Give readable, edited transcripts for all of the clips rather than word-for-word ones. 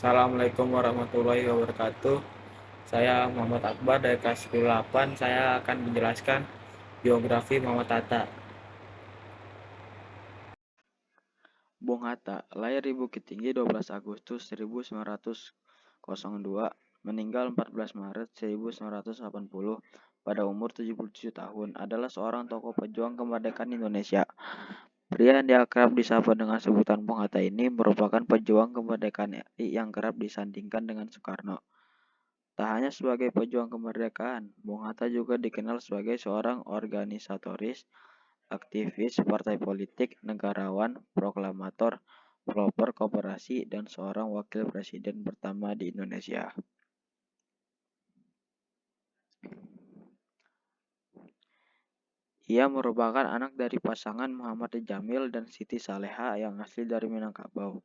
Assalamualaikum warahmatullahi wabarakatuh. Saya Muhammad Akbar dari kelas 8. Saya akan menjelaskan biografi Muhammad Hatta. Bung Hatta, lahir di Bukit Tinggi 12 Agustus 1902, meninggal 14 Maret 1980 pada umur 77 tahun, adalah seorang tokoh pejuang kemerdekaan Indonesia. Pria yang akrab disapa dengan sebutan Bung Hatta ini merupakan pejuang kemerdekaan RI yang kerap disandingkan dengan Soekarno. Tak hanya sebagai pejuang kemerdekaan, Bung Hatta juga dikenal sebagai seorang organisatoris, aktivis partai politik, negarawan, proklamator, pelopor koperasi, dan seorang wakil presiden pertama di Indonesia. Ia merupakan anak dari pasangan Muhammad Jamil dan Siti Saleha yang asli dari Minangkabau.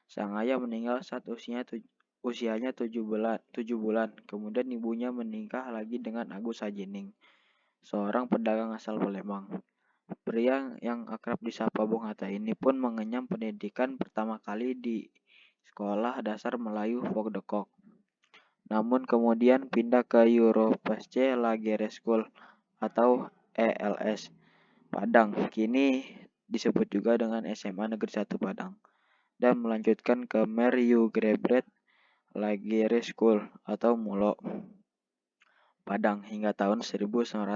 Sang ayah meninggal saat usianya 7 bulan. Kemudian ibunya menikah lagi dengan Agus Sajining, seorang pedagang asal Palembang. Pria yang akrab disapa Bung Hatta ini pun mengenyam pendidikan pertama kali di Sekolah Dasar Melayu Pogdekok. Namun kemudian pindah ke Europasce Lagere School atau ELS Padang, kini disebut juga dengan SMA Negeri 1 Padang, dan melanjutkan ke Meriu Grebret Lagere School atau Mulo Padang hingga tahun 1919.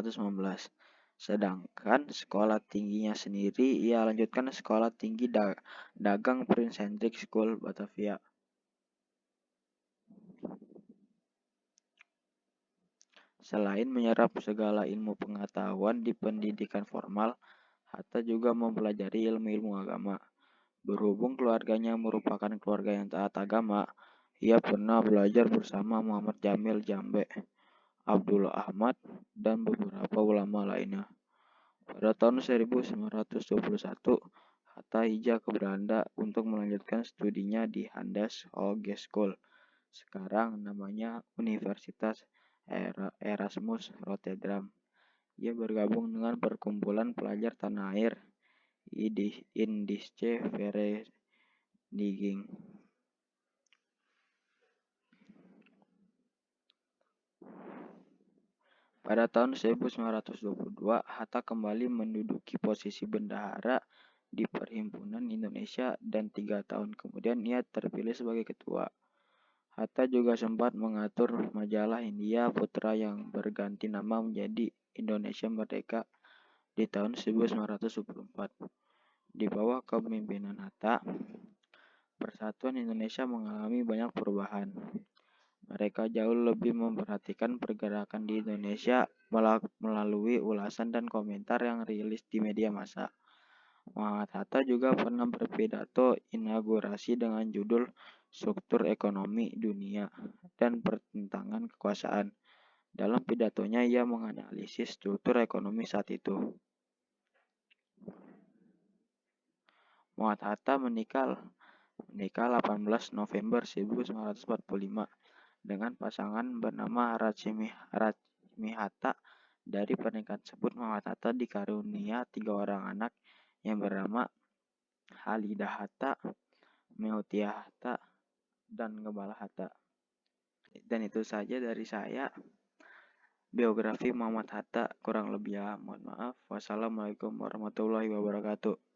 Sedangkan sekolah tingginya sendiri ia lanjutkan Sekolah Tinggi Dagang Prince Hendrik School Batavia. Selain menyerap segala ilmu pengetahuan di pendidikan formal, Hatta juga mempelajari ilmu-ilmu agama. Berhubung keluarganya merupakan keluarga yang taat agama, ia pernah belajar bersama Muhammad Jamil Jambe, Abdullah Ahmad, dan beberapa ulama lainnya. Pada tahun 1921, Hatta hijrah ke Belanda untuk melanjutkan studinya di Handels Hogeschool, sekarang namanya Universitas Erasmus Rotterdam. Ia bergabung dengan perkumpulan pelajar tanah air Indische Vereniging. Pada tahun 1922, Hatta kembali menduduki posisi bendahara di Perhimpunan Indonesia dan 3 tahun kemudian ia terpilih sebagai ketua. Hatta juga sempat mengatur majalah Hindia Putra yang berganti nama menjadi Indonesia Merdeka di tahun 1924. Di bawah kepemimpinan Hatta, persatuan Indonesia mengalami banyak perubahan. Mereka jauh lebih memperhatikan pergerakan di Indonesia melalui ulasan dan komentar yang rilis di media massa. Muhammad Hatta juga pernah berpidato inaugurasi dengan judul Struktur Ekonomi Dunia dan Pertentangan Kekuasaan. Dalam pidatonya ia menganalisis struktur ekonomi saat itu. Muhammad Hatta menikah 18 November 1945 dengan pasangan bernama Rachmi Hatta. Dari pernikahan tersebut Muhammad Hatta dikarunia 3 orang anak yang bernama Halidah Hatta, Meutiah Hatta, dan Gembala Hatta. Dan itu saja dari saya, biografi Muhammad Hatta. Kurang lebih mohon maaf. Wassalamualaikum warahmatullahi wabarakatuh.